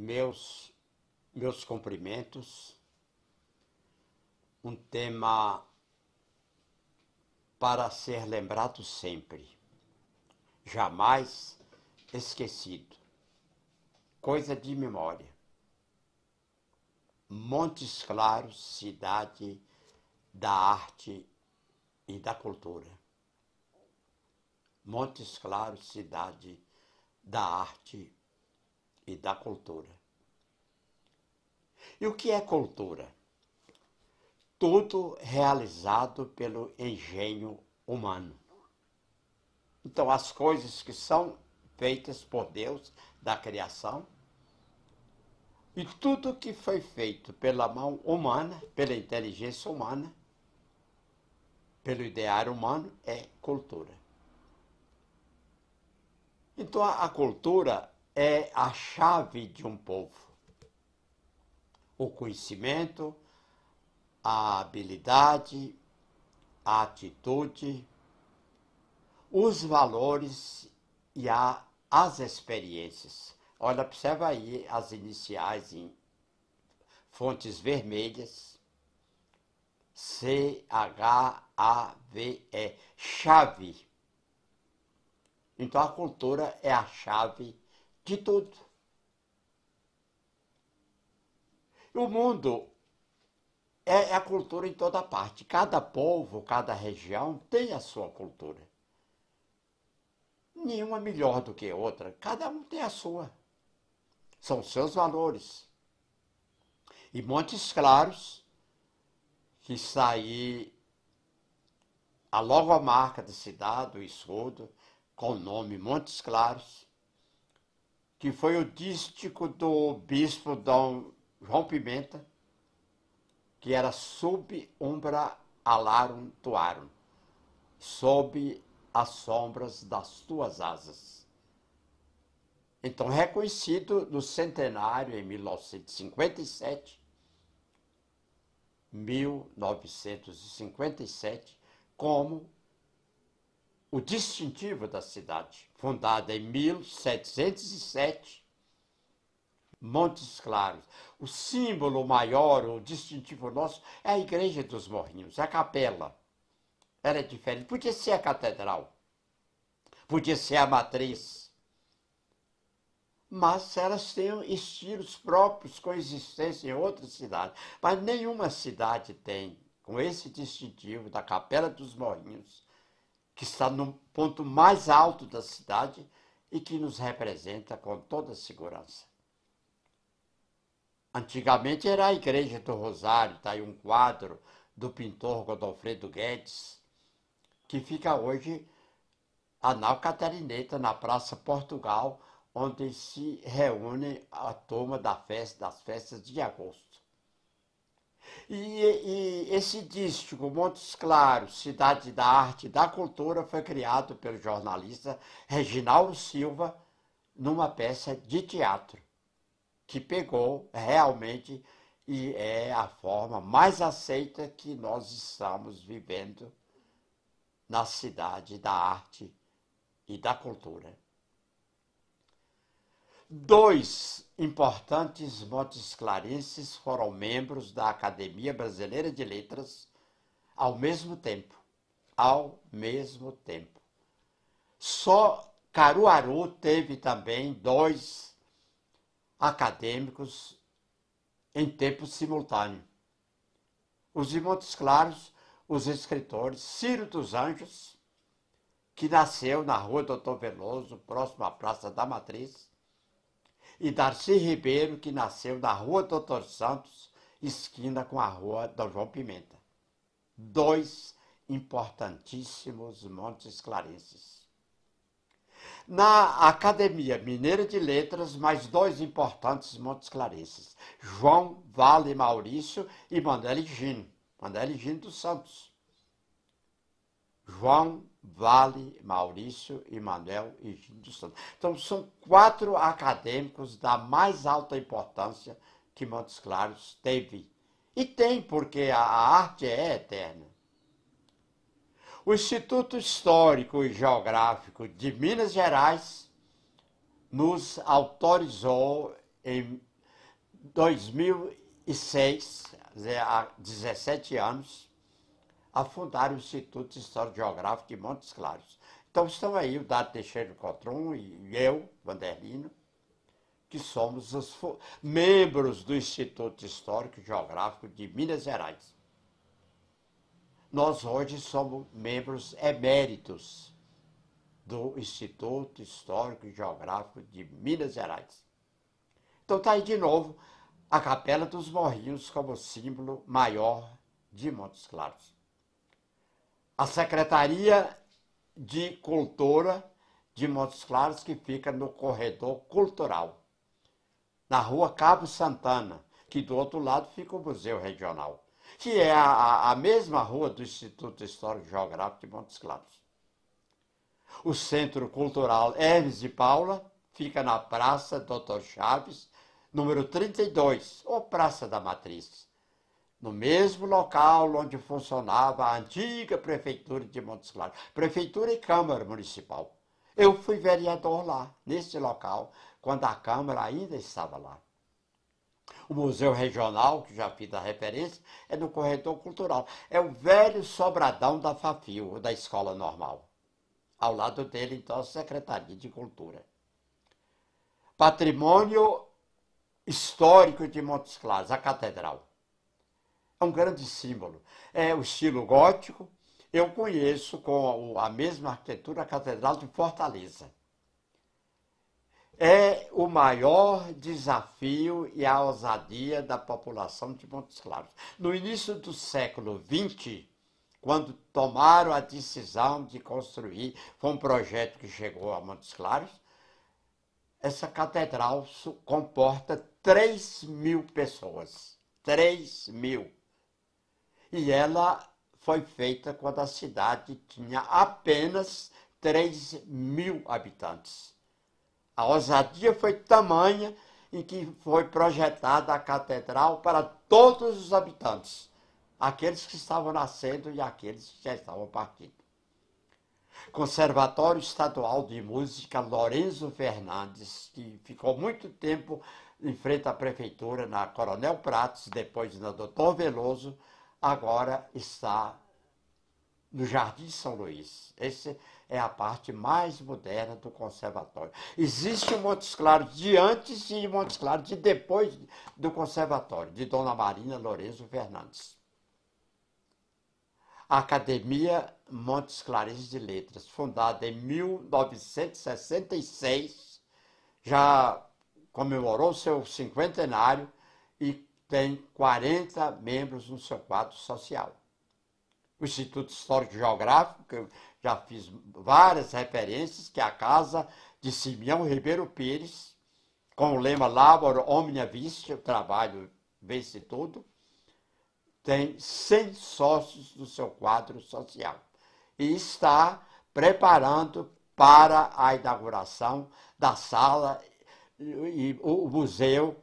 meus, meus cumprimentos, um tema para ser lembrado sempre, jamais esquecido, coisa de memória. Montes Claros, cidade da arte e da cultura. Montes Claros, cidade da arte e da cultura. E o que é cultura? Tudo realizado pelo engenho humano. Então, as coisas que são feitas por Deus da criação e tudo que foi feito pela mão humana, pela inteligência humana, pelo ideário humano, é cultura. Então, a cultura é a chave de um povo. O conhecimento, a habilidade, a atitude, os valores e as experiências. Olha, observa aí as iniciais em fontes vermelhas, C-H-A-V-E, chave. Então, a cultura é a chave de tudo. O mundo é a cultura em toda parte. Cada povo, cada região tem a sua cultura. Nenhuma melhor do que outra. Cada um tem a sua. São seus valores. E Montes Claros, que está aí a logomarca da cidade, o escudo, com o nome Montes Claros, que foi o dístico do bispo Dom João Pimenta, que era sub umbra alarum tuarum, sob as sombras das tuas asas. Então, reconhecido no centenário em 1957, como o distintivo da cidade, fundada em 1707, Montes Claros. O símbolo maior, o distintivo nosso, é a Igreja dos Morrinhos, a capela. Ela é diferente. Podia ser a catedral, podia ser a matriz, mas elas têm estilos próprios com existência em outras cidades. Mas nenhuma cidade tem, com esse distintivo da Capela dos Morrinhos, que está no ponto mais alto da cidade e que nos representa com toda segurança. Antigamente era a Igreja do Rosário, está aí um quadro do pintor Godofredo Guedes, que fica hoje a nau Catarineta, na Praça Portugal, onde se reúne a turma das festas de agosto. E esse dístico, Montes Claros, Cidade da Arte e da Cultura, foi criado pelo jornalista Reginaldo Silva numa peça de teatro, que pegou realmente e é a forma mais aceita que nós estamos vivendo na cidade da arte e da cultura. Dois importantes montesclarenses foram membros da Academia Brasileira de Letras ao mesmo tempo. Só Caruaru teve também dois acadêmicos em tempo simultâneo. Os de Montes Claros, os escritores Ciro dos Anjos, que nasceu na Rua Doutor Veloso, próximo à Praça da Matriz, e Darcy Ribeiro, que nasceu na Rua Doutor Santos, esquina com a Rua Dom João Pimenta. Dois importantíssimos montesclarenses. Na Academia Mineira de Letras, mais dois importantes montesclarenses, João Vale Maurício e Manuel Higino dos Santos. João Vale Maurício e Manuel Higino dos Santos. Então, são quatro acadêmicos da mais alta importância que Montes Claros teve. E tem, porque a arte é eterna. O Instituto Histórico e Geográfico de Minas Gerais nos autorizou, em 2006, há 17 anos, a fundar o Instituto de História Geográfica de Montes Claros. Então estão aí o Dado Teixeira Cotron e eu, Vanderlino, que somos os membros do Instituto Histórico e Geográfico de Minas Gerais. Nós hoje somos membros eméritos do Instituto Histórico e Geográfico de Minas Gerais. Então está aí de novo a Capela dos Morrinhos como símbolo maior de Montes Claros. A Secretaria de Cultura de Montes Claros, que fica no Corredor Cultural, na Rua Cabo Santana, que do outro lado fica o Museu Regional, que é a mesma rua do Instituto Histórico e Geográfico de Montes Claros. O Centro Cultural Hermes de Paula fica na Praça Doutor Chaves, número 32, ou Praça da Matriz, no mesmo local onde funcionava a antiga Prefeitura de Montes Claros, Prefeitura e Câmara Municipal. Eu fui vereador lá, nesse local, quando a Câmara ainda estava lá. O Museu Regional, que já fiz a referência, é no Corredor Cultural. É o velho sobradão da FAFIU, da Escola Normal. Ao lado dele, então, a Secretaria de Cultura. Patrimônio Histórico de Montes Claros, a Catedral. É um grande símbolo. É o estilo gótico. Eu conheço com a mesma arquitetura a Catedral de Fortaleza. É o maior desafio e a ousadia da população de Montes Claros. No início do século XX, quando tomaram a decisão de construir, foi um projeto que chegou a Montes Claros, essa catedral comporta 3.000 pessoas. 3.000. E ela foi feita quando a cidade tinha apenas 3.000 habitantes. A ousadia foi tamanha em que foi projetada a catedral para todos os habitantes, aqueles que estavam nascendo e aqueles que já estavam partindo. Conservatório Estadual de Música Lourenço Fernandes, que ficou muito tempo em frente à prefeitura, na Coronel Prates, depois na Doutor Veloso, agora está no Jardim São Luís. Essa é a parte mais moderna do conservatório. Existe o Montes Claros de antes e o Montes Claros de depois do conservatório, de Dona Marina Lourenço Fernandes. A Academia Montes Claros de Letras, fundada em 1966, já comemorou seu cinquentenário e tem 40 membros no seu quadro social. O Instituto Histórico e Geográfico, que eu já fiz várias referências, que é a casa de Simeão Ribeiro Pires, com o lema Labor Omnia Vista, o trabalho vence tudo, tem 100 sócios no seu quadro social e está preparando para a inauguração da sala e o museu,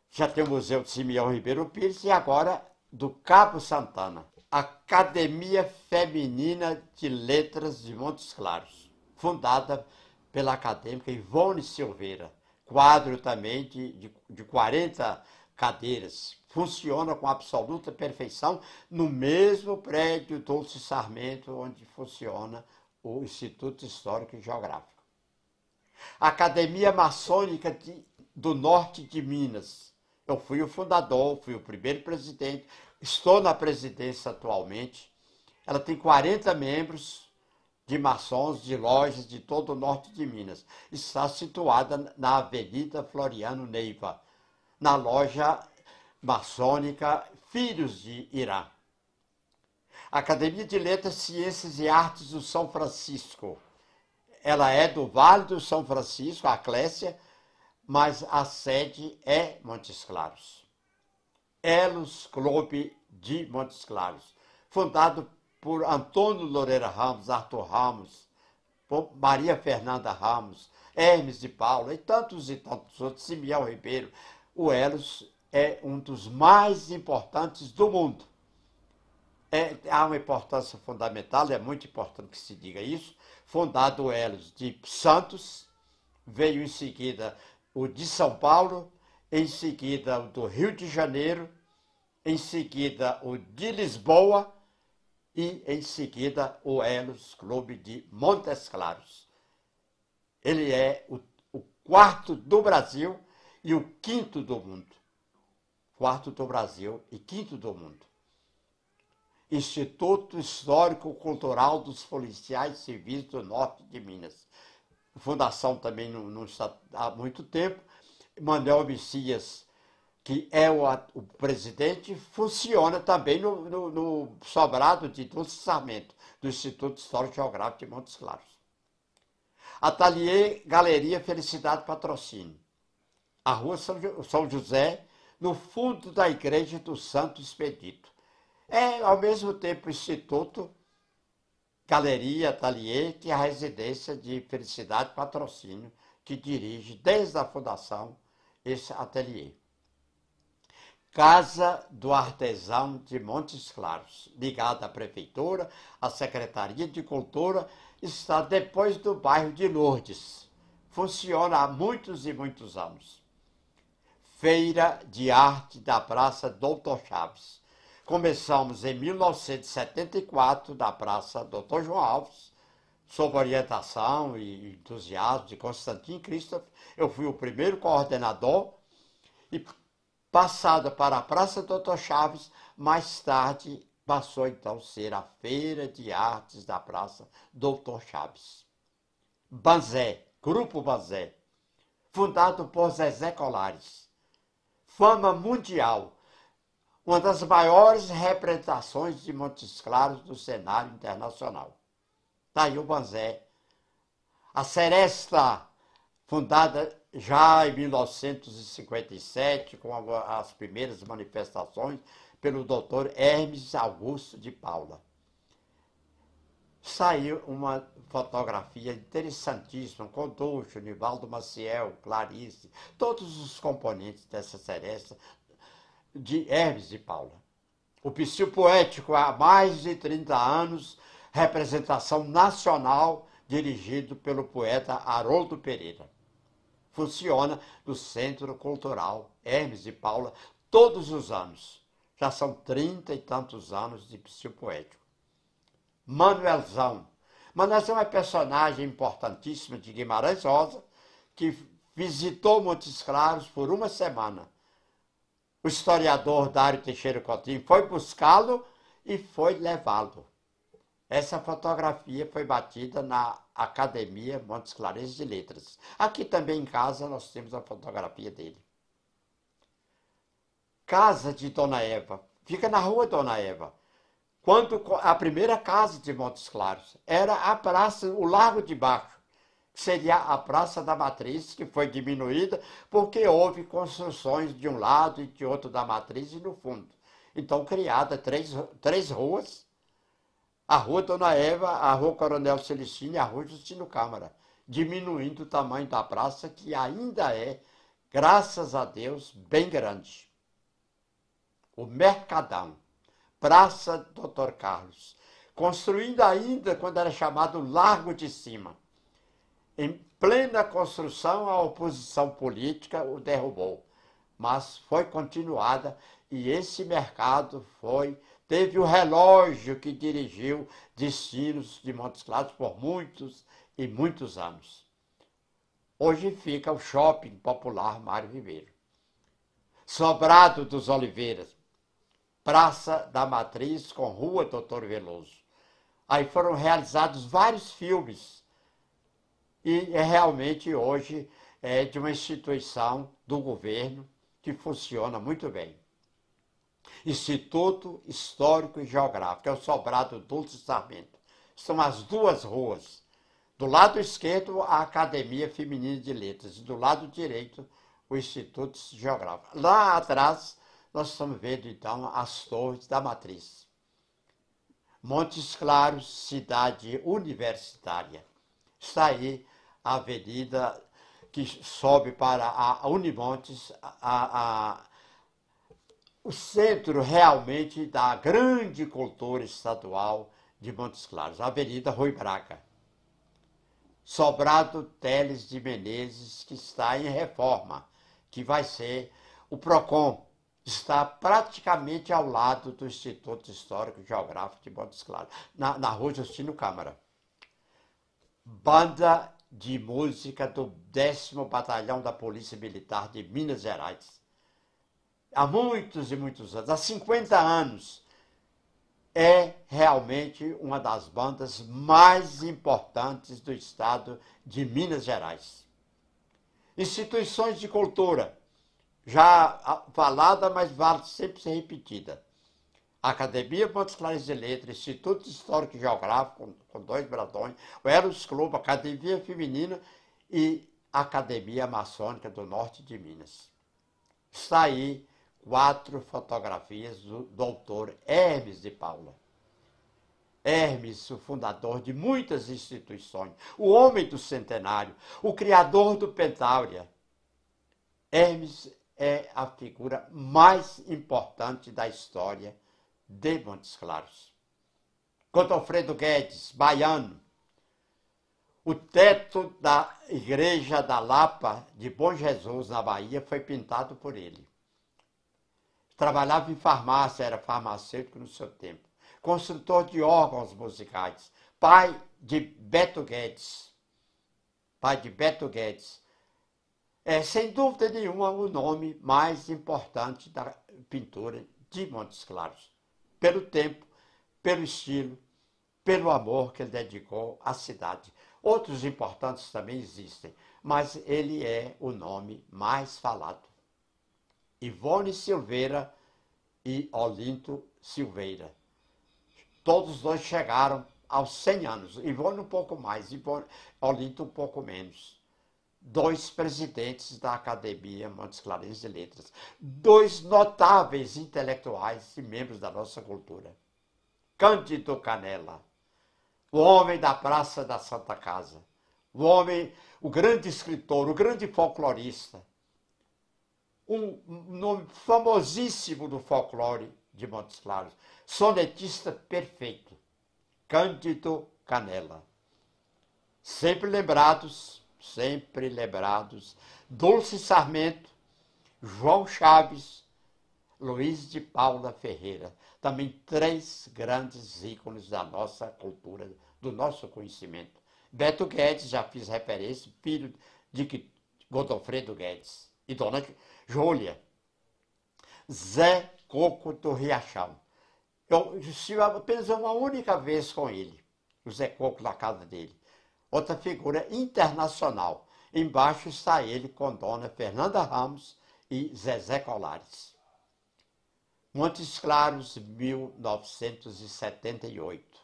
já tem o Museu de Simeão Ribeiro Pires e agora do Cabo Santana. Academia Feminina de Letras de Montes Claros, fundada pela acadêmica Ivone Silveira, quadro também de 40 cadeiras, funciona com absoluta perfeição no mesmo prédio Dulce Sarmento, onde funciona o Instituto Histórico e Geográfico. Academia Maçônica do Norte de Minas. Eu fui o fundador, fui o primeiro presidente, estou na presidência atualmente. Ela tem 40 membros de maçons, de lojas de todo o norte de Minas. Está situada na Avenida Floriano Neiva, na loja maçônica Filhos de Irã. Academia de Letras, Ciências e Artes do São Francisco. Ela é do Vale do São Francisco, a Clécia, mas a sede é Montes Claros. Elos Clube de Montes Claros, fundado por Antônio Loureira Ramos, Arthur Ramos, por Maria Fernanda Ramos, Hermes de Paula e tantos outros, Simeão Ribeiro. O Elos é um dos mais importantes do mundo. Há uma importância fundamental, é muito importante que se diga isso. Fundado o Elos de Santos, veio em seguida o de São Paulo em seguida o do Rio de Janeiro, em seguida o de Lisboa e em seguida o Elos Clube de Montes Claros. Ele é o quarto do Brasil e o quinto do mundo. Quarto do Brasil e quinto do mundo. Instituto Histórico-Cultural dos Policiais Civis do Norte de Minas. Fundação também não está há muito tempo. Manuel Messias, que é o presidente, funciona também no sobrado de Dulce Sarmento, do Instituto Histórico Geográfico de Montes Claros. Ateliê Galeria Felicidade Patrocínio. A Rua São José, no fundo da Igreja do Santo Expedito. É, ao mesmo tempo, Instituto, Galeria, Ateliê, que é a residência de Felicidade Patrocínio, que dirige desde a fundação esse ateliê. Casa do Artesão de Montes Claros, ligada à Prefeitura, à Secretaria de Cultura, está depois do bairro de Lourdes. Funciona há muitos e muitos anos. Feira de Arte da Praça Doutor Chaves. Começamos em 1974, na Praça Doutor João Alves, sob orientação e entusiasmo de Constantin Christoph. Eu fui o primeiro coordenador e, passada para a Praça Doutor Chaves, mais tarde passou então a ser a Feira de Artes da Praça Doutor Chaves. Banzé, Grupo Banzé, fundado por Zezé Colares. Fama mundial, uma das maiores representações de Montes Claros do cenário internacional. Está aí o Banzé. A Seresta, fundada já em 1957, com as primeiras manifestações pelo doutor Hermes Augusto de Paula. Saiu uma fotografia interessantíssima, com Ducho, Nivaldo Maciel, Clarice, todos os componentes dessa Seresta de Hermes de Paula. O Psil Poético, há mais de 30 anos, representação nacional, dirigido pelo poeta Haroldo Pereira. Funciona no Centro Cultural Hermes de Paula todos os anos. Já são 30 e tantos anos de Psil Poético. Manuelzão. Manuelzão é personagem importantíssimo de Guimarães Rosa, que visitou Montes Claros por uma semana. O historiador Dário Teixeira Coutinho foi buscá-lo e foi levá-lo. Essa fotografia foi batida na Academia Montes Claros de Letras. Aqui também em casa nós temos a fotografia dele. Casa de Dona Eva. Fica na Rua Dona Eva. Quando a primeira casa de Montes Claros era a praça, o Largo de Baixo, que seria a Praça da Matriz, que foi diminuída porque houve construções de um lado e de outro da Matriz e no fundo. Então, criada três ruas, a Rua Dona Eva, a Rua Coronel Celestino e a Rua Justino Câmara, diminuindo o tamanho da praça, que ainda é, graças a Deus, bem grande. O Mercadão, Praça Doutor Carlos, construído ainda quando era chamado Largo de Cima. Em plena construção, a oposição política o derrubou, mas foi continuada e esse mercado teve o relógio que dirigiu destinos de Montes Claros por muitos e muitos anos. Hoje fica o Shopping Popular Mário Ribeiro. Sobrado dos Oliveiras, Praça da Matriz com Rua Doutor Veloso. Aí foram realizados vários filmes e realmente hoje é de uma instituição do governo que funciona muito bem. Instituto Histórico e Geográfico, é o Sobrado Dulce Sarmento. São as duas ruas. Do lado esquerdo, a Academia Feminina de Letras, e do lado direito, o Instituto Geográfico. Lá atrás, nós estamos vendo, então, as torres da Matriz. Montes Claros, cidade universitária. Está aí a avenida que sobe para a Unimontes, o centro realmente da grande cultura estadual de Montes Claros, a Avenida Rui Braga. Sobrado Teles de Menezes, que está em reforma, que vai ser o PROCON está praticamente ao lado do Instituto Histórico e Geográfico de Montes Claros, na rua Justino Câmara. Banda de música do 10º Batalhão da Polícia Militar de Minas Gerais. Há muitos e muitos anos, há 50 anos, é realmente uma das bandas mais importantes do estado de Minas Gerais. Instituições de cultura, já falada, mas vale sempre ser repetida. Academia Montes Claros de Letras, Instituto Histórico e Geográfico, com 2 brandões, o Eros Clube, Academia Feminina e Academia Maçônica do Norte de Minas. Está aí 4 fotografias do doutor Hermes de Paula. Hermes, o fundador de muitas instituições, o homem do centenário, o criador do Pentáurea. Hermes é a figura mais importante da história de Montes Claros. Godofredo Guedes, baiano, o teto da igreja da Lapa de Bom Jesus, na Bahia, foi pintado por ele. Trabalhava em farmácia, era farmacêutico no seu tempo. Construtor de órgãos musicais, pai de Beto Guedes. Pai de Beto Guedes. É, sem dúvida nenhuma, o nome mais importante da pintura de Montes Claros. Pelo tempo, pelo estilo, pelo amor que ele dedicou à cidade. Outros importantes também existem, mas ele é o nome mais falado. Ivone Silveira e Olinto Silveira. Todos dois chegaram aos 100 anos. Ivone um pouco mais, Olinto um pouco menos. 2 presidentes da Academia Montes Claros de Letras. 2 notáveis intelectuais e membros da nossa cultura. Cândido Canella, o homem da Praça da Santa Casa. O grande escritor, o grande folclorista. Um nome famosíssimo do folclore de Montes Claros. Sonetista perfeito. Cândido Canella. Sempre lembrados. Dulce Sarmento, João Chaves, Luiz de Paula Ferreira. Também 3 grandes ícones da nossa cultura, do nosso conhecimento. Beto Guedes, já fiz referência, filho de Godofredo Guedes. E Dona Júlia. Zé Coco do Riachão. Eu estive apenas uma única vez com ele, o Zé Coco na casa dele. Outra figura internacional. Embaixo está ele com Dona Fernanda Ramos e Zezé Colares. Montes Claros, 1978.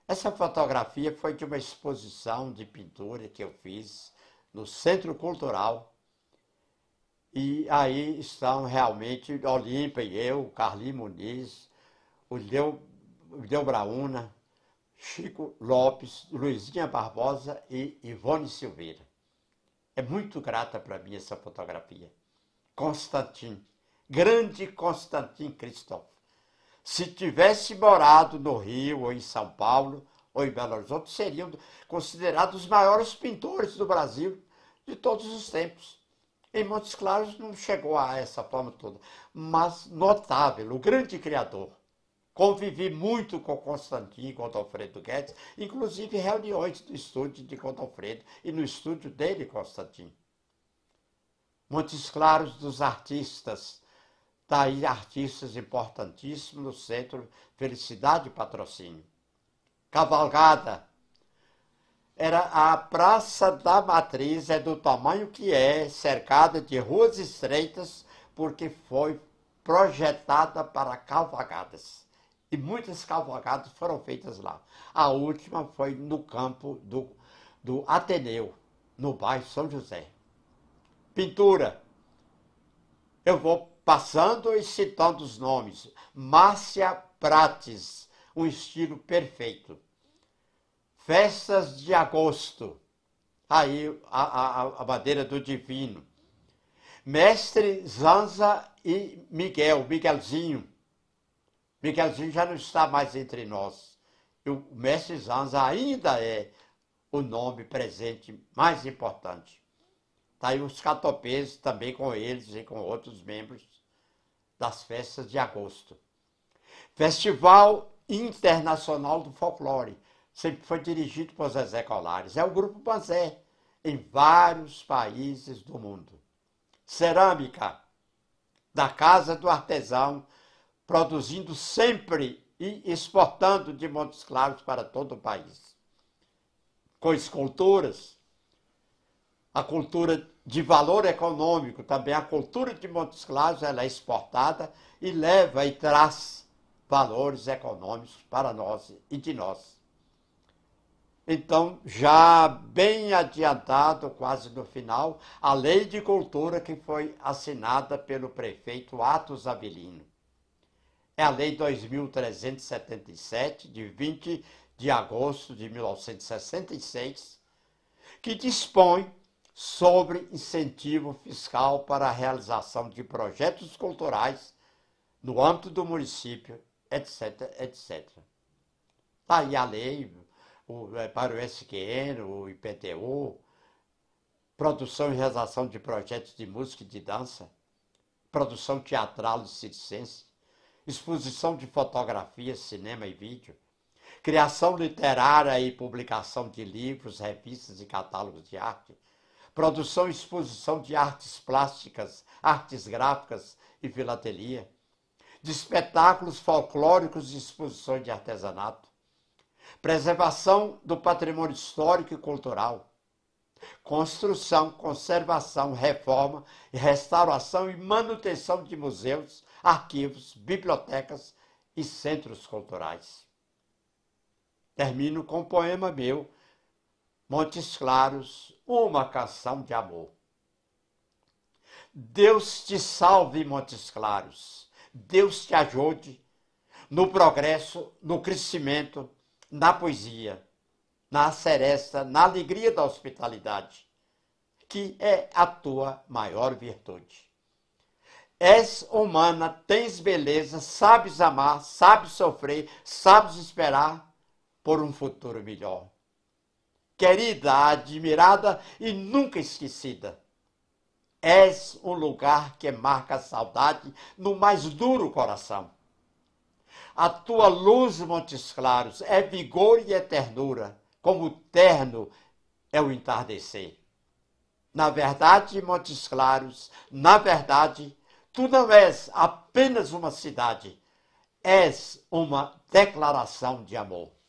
Essa fotografia foi de uma exposição de pintura que eu fiz no Centro Cultural. E aí estão realmente Olímpia e eu, Carlinhos Muniz, o Deu Brauna, Chico Lopes, Luizinha Barbosa e Ivone Silveira. É muito grata para mim essa fotografia. Constantin, grande Constantin Christoph. Se tivesse morado no Rio, ou em São Paulo, ou em Belo Horizonte, seriam considerados os maiores pintores do Brasil de todos os tempos. Em Montes Claros não chegou a essa forma toda, mas notável, o grande criador. Convivi muito com Constantin e Godofredo Guedes, inclusive reuniões do estúdio de Godofredo e no estúdio dele, Constantin. Montes Claros dos artistas, daí artistas importantíssimos no Centro Felicidade e Patrocínio. Cavalgada. Era a Praça da Matriz, é do tamanho que é, cercada de ruas estreitas, porque foi projetada para cavalgadas. E muitas cavalgadas foram feitas lá. A última foi no campo do Ateneu, no bairro São José. Pintura. Eu vou passando e citando os nomes. Márcia Prates, um estilo perfeito. Festas de Agosto. Aí a bandeira do Divino. Mestre Zanza e Miguelzinho. Miguelzinho já não está mais entre nós. E o Mestre Zanza ainda é o nome presente mais importante. Está aí os catopeses também com eles e com outros membros das festas de agosto. Festival Internacional do Folclore, sempre foi dirigido por Zezé Colares. É o Grupo Banzé, em vários países do mundo. Cerâmica, da Casa do Artesão, produzindo sempre e exportando de Montes Claros para todo o país. Com esculturas, a cultura de valor econômico, também a cultura de Montes Claros, ela é exportada e leva e traz valores econômicos para nós e de nós. Então, já bem adiantado, quase no final, a Lei de Cultura que foi assinada pelo prefeito Atos Avelino. É a Lei 2.377, de 20 de agosto de 1966, que dispõe sobre incentivo fiscal para a realização de projetos culturais no âmbito do município, etc, etc. Está aí a lei para o SQN, o IPTU, produção e realização de projetos de música e de dança, produção teatral e circense, exposição de fotografia, cinema e vídeo, criação literária e publicação de livros, revistas e catálogos de arte, produção e exposição de artes plásticas, artes gráficas e filatelia, de espetáculos folclóricos e exposições de artesanato, preservação do patrimônio histórico e cultural, construção, conservação, reforma, restauração e manutenção de museus, arquivos, bibliotecas e centros culturais. Termino com um poema meu, Montes Claros, uma canção de amor. Deus te salve, Montes Claros. Deus te ajude no progresso, no crescimento, na poesia, na seresta, na alegria da hospitalidade, que é a tua maior virtude. És humana, tens beleza, sabes amar, sabes sofrer, sabes esperar por um futuro melhor. Querida, admirada e nunca esquecida, és um lugar que marca a saudade no mais duro coração. A tua luz, Montes Claros, é vigor e é ternura, como terno é o entardecer. Na verdade, Montes Claros, na verdade, tu não és apenas uma cidade, és uma declaração de amor.